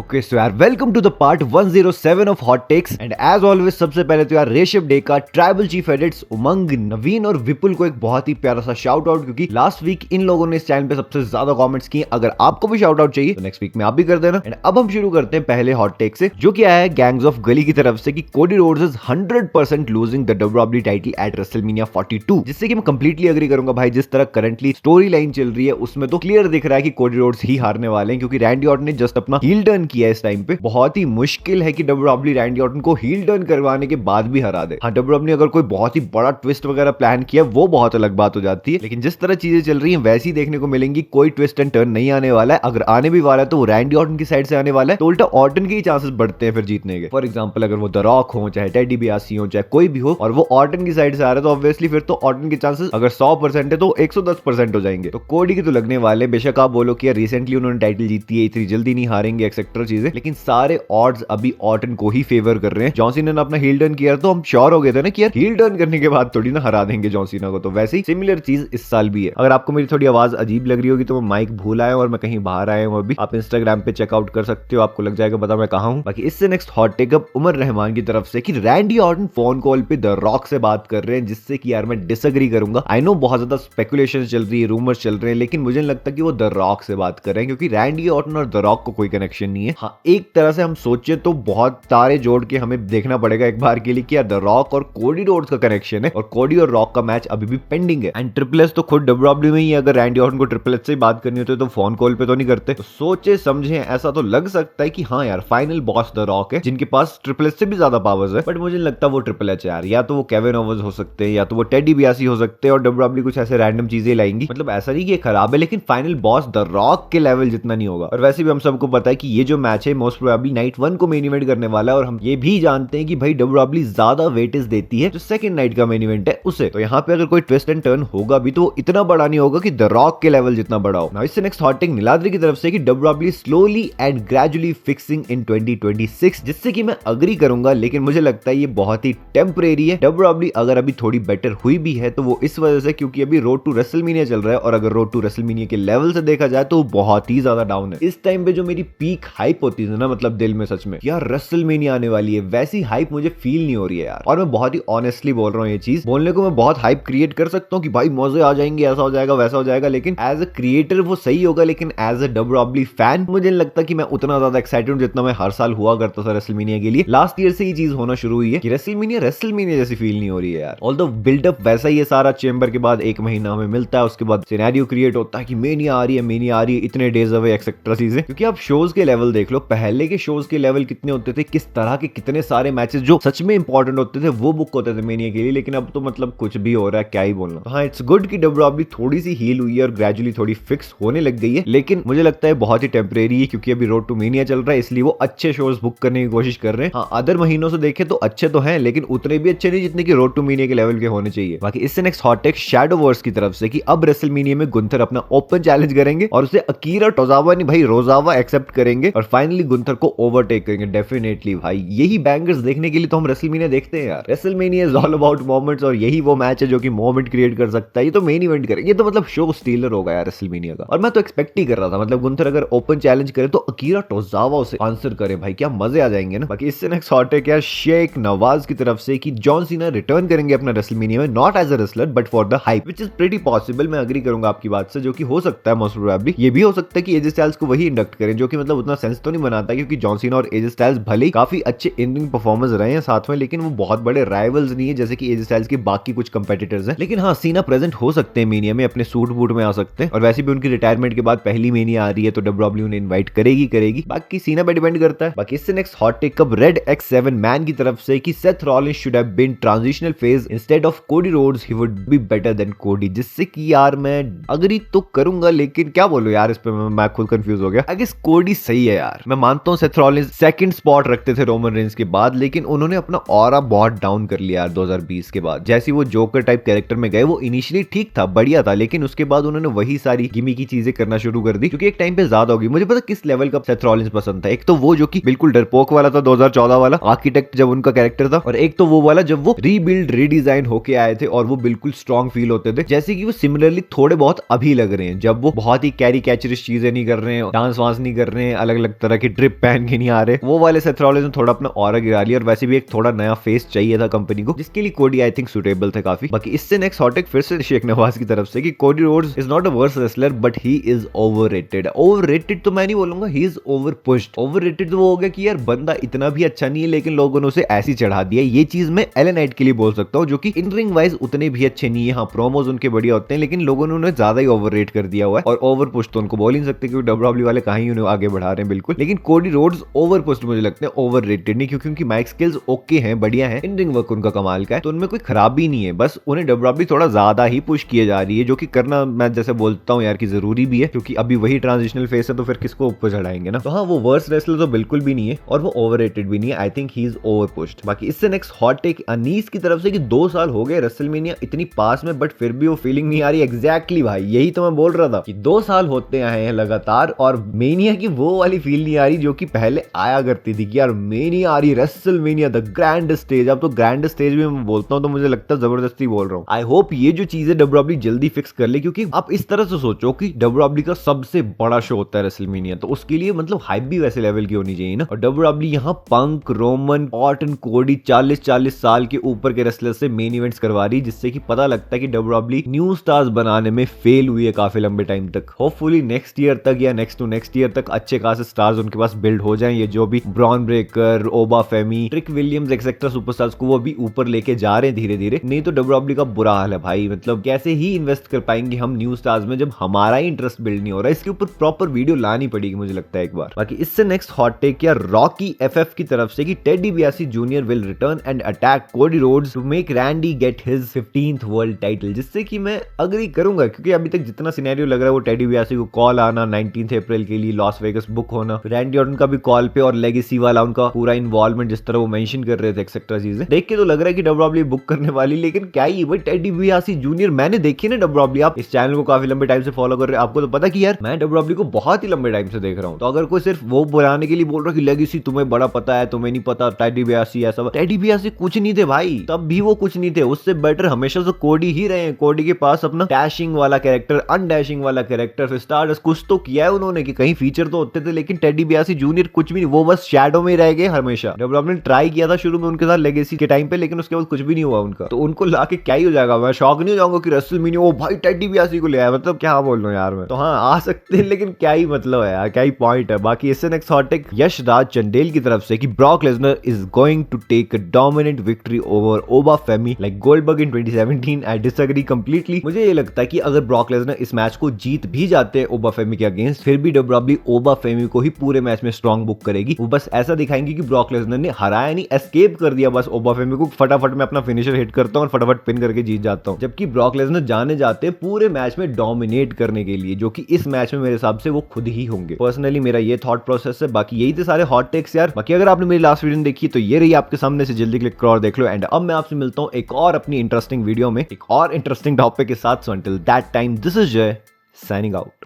Okay so यार welcome to the part 107 of hot takes and as always सबसे पहले तो यार ऋषभ डे का tribal chief edits Umang, Naveen और विपुल को एक बहुत ही प्यारा सा शाउट आउट, क्योंकि लास्ट वीक इन लोगों ने इस चैनल पे सबसे ज्यादा कमेंट्स किए। अगर आपको भी शाउट आउट चाहिए तो नेक्स्ट वीक में आप भी कर देना। एंड अब हम शुरू करते हैं पहले हॉट टेक से, जो कि आया है गैंग्स ऑफ गली की तरफ से कि Cody Rhodes is 100% losing the WWE title at WrestleMania 42, जिससे कि मैं कंप्लीटली एग्री करूंगा भाई। जिस तरह करंटली स्टोरी लाइन चल रही है उसमें तो क्लियर दिख रहा है कि कोडी रोड्स ही हारने वाले हैं, क्योंकि रैंडी ऑर्टन ने जस्ट अपना हील टर्न किया इस टाइम पे। बहुत ही मुश्किल है कि डब्ल्यूडब्ल्यूई रैंडी ऑर्टन को हील टर्न करवाने के बाद भी हरा दे। हाँ, डब्ल्यूडब्ल्यूई ने अगर कोई बहुत ही बड़ा ट्विस्ट वगैरह प्लान किया वो बहुत अलग बात हो जाती है, लेकिन जिस तरह चीजें चल रही हैं वैसी देखने को मिलेंगी। कोई ट्विस्ट एंड टर्न नहीं आने वाला है। अगर आने भी वाला है तो वो रैंडी ऑर्टन की साइड से आने वाला है, तो उल्टा ऑर्टन के ही चांसेस बढ़ते हैं फिर जीतने के। फॉर एग्जाम्पल अगर वो द रॉक हो, चाहे टेडी डिबियासी हो, चाहे कोई भी हो, और वो ऑर्टन की साइड से आ रहा है तो ऑब्वियसली फिर तो ऑर्टन के चांसेस अगर 100% है तो 110% हो जाएंगे। तो कोडी के तो लगने वाले। बेशक आप बोलो कि यार रिसेंटली उन्होंने टाइटल जीती है, इतनी जल्दी नहीं हारेंगे एक्सेट्रा चीजें, लेकिन सारे ऑड्स अभी ऑर्टन को ही फेवर कर रहे हैं। जॉन सीना ने अपना हील टर्न किया तो हम श्योर हो गए थे ना कि यार हील टर्न करने के बाद थोड़ी ना हरा देंगे जॉन सीना को। तो वैसे ही सिमिलर चीज इस साल भी है। अगर आपको मेरी थोड़ी आवाज अजीब लग रही होगी तो मैं माइक भूल आया और मैं कहीं बाहर आया हूं अभी। आप इंस्टाग्राम पे चेकआउट कर सकते हो, आपको लग जाएगा पता मैं कहां हूं। बाकी इससे next hot take up Umar Rahman की तरफ से कि रैंडी ऑर्टन फोन कॉल पे द रॉक से बात कर रहे हैं, जिससे कि यार मैं डिसएग्री करूंगा। आई नो बहुत ज्यादा स्पेकुलेशन चल रही है, रूमर्स चल रहे हैं, लेकिन मुझे नहीं लगता कि वो द रॉक से बात कर रहे हैं, क्योंकि रैंडी ऑर्टन और द रॉक को कोई कनेक्शन नहीं है। हाँ, एक तरह से हम सोचे तो बहुत तारे जोड़ के हमें देखना पड़ेगा एक बार के लिए कि यार द रॉक और कोडी रोड्स का कनेक्शन है, और कोडी और रॉक का मैच अभी भी पेंडिंग है। एंड ट्रिपल एच तो खुद डब्ल्यूडब्ल्यूई में ही, अगर रैंडी ऑर्टन को ट्रिपल एच से बात करनी होती है तो फोन कॉल पे तो नहीं करते। तो सोचे समझे ऐसा तो लग सकता है कि हाँ यार फाइनल बॉस द रॉक है, जिनके पास ट्रिपल एच से भी ज्यादा पावर्स है। बट मुझे नहीं लगता वो ट्रिपल एच है यार। या तो वो केविन ओवंस हो सकते हैं, या तो वो टेडी डिबियासी हो सकते हैं, और डब्ल्यूडब्ल्यूई कुछ ऐसे रैंडम चीजें लाएंगी। मतलब ऐसा नहीं कि खराब है, लेकिन फाइनल बॉस द रॉक के लेवल जितना नहीं होगा। और वैसे भी हम सबको पता है कि ये जो मैच है मोस्ट प्रोबेबली नाइट 1 को मेन इवेंट करने वाला है, और हम ये भी जानते हैं कि भाई डब्ल्यूडब्ल्यूई ज्यादा वेटेज देती है जो सेकंड नाइट का मेन इवेंट है उसे। तो यहाँ पे अगर कोई ट्विस्ट एंड टर्न होगा भी तो वो इतना बड़ा नहीं होगा कि द रॉक के लेवल जितना बड़ा हो। इससे नेक्स्ट हॉट टेक नीलाद्री की तरफ से कि WWE slowly and gradually fixing in 2026, जिससे कि मैं अग्री करूंगा, लेकिन मुझे लगता है ये बहुत ही टेम्परेरी है। डब्ल्यूडब्ल्यूई अगर अभी थोड़ी बेटर हुई भी है तो वो इस वजह से क्योंकि अभी रोड टू रेसलमेनिया चल रहा है, और अगर रोड टू रेसलमेनिया के लेवल से देखा जाए तो बहुत ही ज्यादा डाउन है। इस टाइम पे जो मेरी पीक हाइप होती थी ना, मतलब दिल में सच में यार रेसलमेनिया आने वाली है, वैसी हाइप मुझे फील नहीं हो रही है यार। और मैं बहुत ही ऑनेस्टली बोल रहा हूँ, ये चीज बोलने को मैं बहुत हाइप क्रिएट कर सकता हूँ कि भाई मजे आ जाएंगे, ऐसा हो जाएगा वैसा हो जाएगा, लेकिन एज अ क्रिएटर वो सही होगा, लेकिन एज अ डब्ल्यूडब्ल्यूई फैन मुझे नहीं लगता कि मैं उतना ज्यादा एक्साइटेड हूँ जितना मैं हर साल हुआ करता था रेसलमेनिया के लिए। लास्ट ईयर से ये चीज होना शुरू हुई है कि रेसलमेनिया जैसी फील नहीं हो रही है यार। ऑल्दो बिल्डअप वैसा ही है सारा, चेंबर के बाद एक महीना हमें मिलता है, उसके बाद सिनेरियो क्रिएट होता है कि मेनिया आ रही है, इतने डेज अवे एक्सेट्रा चीजें। क्योंकि आप शोज के लेवल देख लो, पहले के शोज के लेवल कितने होते थे, किस तरह के कितने सारे मैचेस जो सच में इंपॉर्टेंट होते थे वो बुक होते थे मेनिया के लिए, लेकिन अब तो मतलब कुछ भी हो रहा है, क्या ही बोलना। हाँ, इट्स गुड कि डब्ल्यूडब्ल्यूई थोड़ी सी हील हुई है और ग्रेजुअली थोड़ी फिक्स होने लग गई है, लेकिन मुझे लगता है बहुत ही टेम्परेरी है, क्योंकि अभी रोड टू मेनिया चल रहा है, इसलिए वो अच्छे शोज बुक करने की कोशिश कर रहे हैं। हाँ, अदर महीनों से देखे तो अच्छे तो हैं, लेकिन उतने भी अच्छे नहीं जितने कि रोड टू मेनिया के लेवल के होने चाहिए। बाकी इससे next hot take shadow verse की तरफ से कि अब रेसलमेनिया में गुंथर अपना ओपन चैलेंज करेंगे और उसे अकीरा टोजावा नहीं भाई रोजावा एक्सेप्ट करेंगे, और फाइनली गुंथर को ओवरटेक करेंगे। डेफिनेटली भाई यही बैंगर्स देखने के लिए तो हम रेसलमेनिया देखते हैं यार। WrestleMania is all about moments, और यही वो मैच है जो कि मोमेंट क्रिएट कर सकता है। ये तो मेन इवेंट करेंगे, ये तो मतलब शो स्टीलर होगा यार रेसलमेनिया का। और मैं तो एक्सपेक्ट ही कर रहा था, मतलब गुंथर अगर ओपन चैलेंज करे तो अकीरा टोजावा उसे आंसर करे, भाई क्या मजे आ जाएंगे ना। बाकी इससे नेक्स्ट हॉट टेक यार शेख नवाज की तरफ से कि जॉन सीना रिटर्न करेंगे अपना रेसलमेनिया में, not as a wrestler but for the hype, which is pretty possible. मैं अग्री करूंगा आपकी बात से, जो कि हो सकता है मोस्ट प्रोबेबली। ये भी हो सकता है कि एजे स्टाइल्स को वही इंडक्ट करें, जो कि मतलब उतना सेंस तो नहीं बनाता, क्योंकि जॉन सीना और एजे स्टाइल्स भले ही काफी अच्छे इन रिंग परफॉर्मर्स रहे हैं साथ में, लेकिन वो बहुत बड़े राइवल्स नहीं है जैसे कि एजे स्टाइल्स के बाकी कुछ कंपेटिटर्स हैं। लेकिन हाँ, सीना प्रेजेंट हो सकते हैं मेनिया में, अपने सूट बूट में आ सकते हैं, और वैसे भी उनकी रिटायरमेंट के बाद पहली मेनिया आ रही है तो डब्ल्यूडब्ल्यूई उन्हें इनवाइट करेगी। बाकी सीना पे डिपेंड करता है। बाकी इससे नेक्स्ट हॉट टेक कब रेड X7 मैन की तरफ से कि Seth Rollins should have been transitional phase instead of Cody Rhodes, he would be better than Cody, जिससे कि यार मैं अग्री तो करूंगा, लेकिन क्या बोलूं यार, इस पे मैं खुद कंफ्यूज हो गया। आई गेस कोडी सही है यार। मैं मानता हूं सेथ रॉलिंस सेकंड स्पॉट रखते थे रोमन रेंस के बाद, लेकिन उन्होंने अपना ऑरा बहुत डाउन कर लिया यार 2020 के बाद। जैसे वो जोकर टाइप कैरेक्टर में गए, वो इनिशियली ठीक था, बढ़िया था, लेकिन उसके बाद उन्होंने वही सारी गिमी की चीजें करना शुरू कर दी, क्योंकि एक टाइम पे ज्यादा होगी। मुझे पता किस लेवल का सेथ रॉलिंस पसंद था, एक तो वो जो कि बिल्कुल डरपोक वाला था 2014 वाला आर्किटेक्ट जब उनका कैरेक्टर था, और एक तो वो वाला जब वो रीबिल्ड रीडिजाइन होके आए थे और वो बिल्कुल स्ट्रॉन्ग फील होते थे, जैसे कि वो सिमिलरली थोड़े बहुत अभी लग रहे हैं, जब वो बहुत ही कैरी कैचरिश चीजें नहीं कर रहे हैं, डांस वांस नहीं कर रहे हैं, अलग अलग तरह की ड्रिप पहन के नहीं आ रहे, वो वाले सेथ रॉलिंस ने थोड़ा अपना ऑरा गिरा लिया और वैसे भी एक थोड़ा नया फेस चाहिए था कंपनी को, जिसके लिए कोडी आई थिंक सुटेबल थे काफी। बाकी इससे नेक्स्ट हॉट टेक फिर से शेख नवाज की तरफ से कि Cody Rhodes is not a worse wrestler but he is overrated. Overrated तो मैं नहीं बोलूंगा, he is over pushed. Overrated तो वो हो गया कि यार बंदा इतना भी अच्छा नहीं है लेकिन लोगों ने उसे ऐसी चढ़ा दिया। ये चीज मैं एलन नाइट के लिए बोल सकता हूँ जो कि इन रिंग वाइज उतने भी अच्छे नहीं है। हाँ, प्रोमोज उनके बढ़िया होते हैं लेकिन लोगों ने उन्हें ज्यादा ही ओवररेट कर दिया हुआ है, और ओवर पुश तो उनको बोल ही नहीं सकते क्योंकि डब्ल्यूडब्ल्यू वाले कहीं उन्हें आगे बढ़ा रहे हैं बिल्कुल। लेकिन कोडी रोड्स ओवर पुश्ड मुझे लगता है, ओवररेटेड नहीं, क्योंकि उनकी माइक स्किल्स ओके हैं, बढ़िया है, इन रिंग वर्क उनका कमाल का है, तो उनमें कोई खराबी नहीं है। बस उन्हें डब्ल्यूडब्ल्यू थोड़ा ज्यादा ही पुश किए जा रही है, जो कि करना मैं जैसे बोलता हूँ यार कि जरूरी भी है, क्योंकि अभी वही ट्रांजिशनल फेस है तो फिर किसको ऊपर चढ़ाएंगे ना। तो हाँ, वो वर्स रेसलर तो बिल्कुल भी नहीं है और वो ओवररेटेड भी नहीं है। I think he is over pushed. बाकी इससे नेक्स्ट हॉट टेक अनीस की तरफ से कि 2 साल हो गए रेसलमेनिया इतनी पास में बट फिर भी वो फीलिंग नहीं आ रही। एग्जैक्टली भाई, यही तो मैं बोल रहा था कि 2 साल होते आए हैं लगातार और मेनिया की वो वाली फील नहीं आ रही जो कि पहले आया करती थी कि यार मेनिया आ रही, रेसलमेनिया द ग्रैंड स्टेज। अब तो ग्रैंड स्टेज भी मैं बोलता हूँ तो मुझे लगता है जबरदस्ती बोल रहा हूँ। आई होप ये जो चीज है डब्ल्यूडब्ल्यू जल्दी फिक्स कर ले, क्योंकि आप इस तरह से सोचो कि डब्ल्यूडब्ल्यू का सबसे बड़ा शो होता है रेसलमेनिया, तो उसके लिए मतलब हाइप भी वैसे लेवल की होनी चाहिए ना। और डब्ल्यूडब्ल्यू यहाँ पंक, रोमन, ऑर्टन, कोडी 40 साल के ऊपर के रेसलर से मेन इवेंट्स करवा रही, जिससे कि पता लगता है कि डब्ल्यूडब्ल्यू न्यू स्टार्स बनाने में फेल हुई है काफी लंबे टाइम तक। होपफुली नेक्स्ट ईयर तक या नेक्स्ट टू नेक्स्ट ईयर तक अच्छे खासे स्टार्स उनके पास बिल्ड हो जाएं। ये जो भी Bron Breakker, Oba Femi, Trick Williams etcetera superstars को वो भी ऊपर लेके जा रहे हैं धीरे धीरे। नहीं तो डब्ल्यूडब्ल्यू का बुरा हाल है भाई, मतलब कैसे ही इन्वेस्ट कर पाएंगे हम न्यू स्टार्स में जब हमारा ही इंटरेस्ट बिल्ड नहीं हो रहा है। इसके ऊपर प्रॉपर वीडियो लानी पड़ेगी मुझे लगता है एक बार। बाकी इससे नेक्स्ट हॉट टेक या रॉकी एफएफ की तरफ से कि Ted DiBiase junior will return and attack Cody Rhodes to make Randy get his 15th world title, जिससे कि मैं अग्री करूंगा, क्योंकि अभी तक जितना सिनेरियो लग रहा है वो टेड डिबियासी को कॉल आना 19 अप्रैल के लिए लॉस वेगस बुक होना, रैंडी ऑर्टन का भी कॉल पे और लेगेसी वाला उनका पूरा इन्वॉल्वमेंट जिस तरह वो मेंशन कर रहे थे एक्सेट्रा चीजें देख के तो लग रहा है कि डब्ल्यूडब्ल्यू बुक करने वाली। लेकिन क्या ही भाई टेड डिबियासी जूनियर मैंने देखी ना डब्ल्यूडब्ल्यू, आप इस चैनल को काफी लंबे टाइम से फॉलो कर रहे हैं, आपको तो पता कि यार मैं डब्ल्यूडब्ल्यू को बहुत ही लंबे टाइम से देख रहा हूं। तो अगर कोई सिर्फ वो बुलाने के लिए बोल रहा है कि लेगेसी तुम्हें बड़ा पता है, तुम्हें नहीं पता, टेड डिबियासी ऐसा, टेड डिबियासी कुछ नहीं थे भाई, तब भी वो कुछ नहीं थे, उससे बेटर हमेशा से कोडी ही रहे हैं। कोडी के पास अपना डैशिंग वाला कैरेक्टर, अनडैशिंग वाला कैरेक्टर, फिर स्टारडस्ट कुछ तो किया है उन्होंने कि कहीं फीचर तो होते थे, लेकिन टेड डिबियासी जूनियर कुछ भी नहीं, वो बस शैडो में रह गए हमेशा। डब्ल्यूडब्ल्यू ने ट्राई किया था शुरू में उनके साथ लेगेसी के टाइम पे, लेकिन उसके बाद कुछ भी नहीं हुआ उनका, तो उनको लाके क्या ही हो जाएगा। मैं शॉक नहीं हो जाऊंगा कि रेसलमेनिया ओ भाई टेड डिबियासी को ले आया, मतलब क्या बोल रहा हूं यार मैं। तो हाँ आ सकते हैं, लेकिन क्या ही मतलब है यार, क्या ही पॉइंट है। बाकी इससे next hot take Yash Raj Chandel की तरफ से कि Brock Lesnar is going to take a dominant victory over Oba Femi like Goldberg in 2017। I disagree completely. मुझे ये लगता है कि अगर ब्रॉक लेसनर इस मैच को जीत भी जाते हैं ओबा फेमी के अगेंस्ट, फिर भी डब्ल्यूडब्ल्यू ओबा फेमी को ही पूरे मैच में स्ट्रॉन्ग बुक करेगी। वो बस ऐसा दिखाएंगे कि ब्रॉक लेसनर ने हराया नहीं, एस्केप कर दिया बस ओबा फेमी को, फटाफट मैं अपना फिनिशर हिट करता हूं और फटाफट पिन करके जीत जाता हूं। जबकि ब्रॉक लेसनर जाने जाते पूरे मैच में डोमिनेट करने के लिए, जो कि इस मैच में मेरे हिसाब से वो खुद ही होंगे। पर्सनली मेरा ये थॉट प्रोसेस है। बाकी यही थे सारे हॉट टेक्स यार। बाकी अगर आपने मेरी लास्ट वीडियो देखी तो ये रही आपके सामने, से जल्दी क्लिक करो और देख लो। एंड अब मैं आपसे मिलता हूं एक और अपनी इंटरेस्टिंग वीडियो में एक और इंटरेस्टिंग टॉपिक के साथ। So until that time this is जय साइनिंग आउट।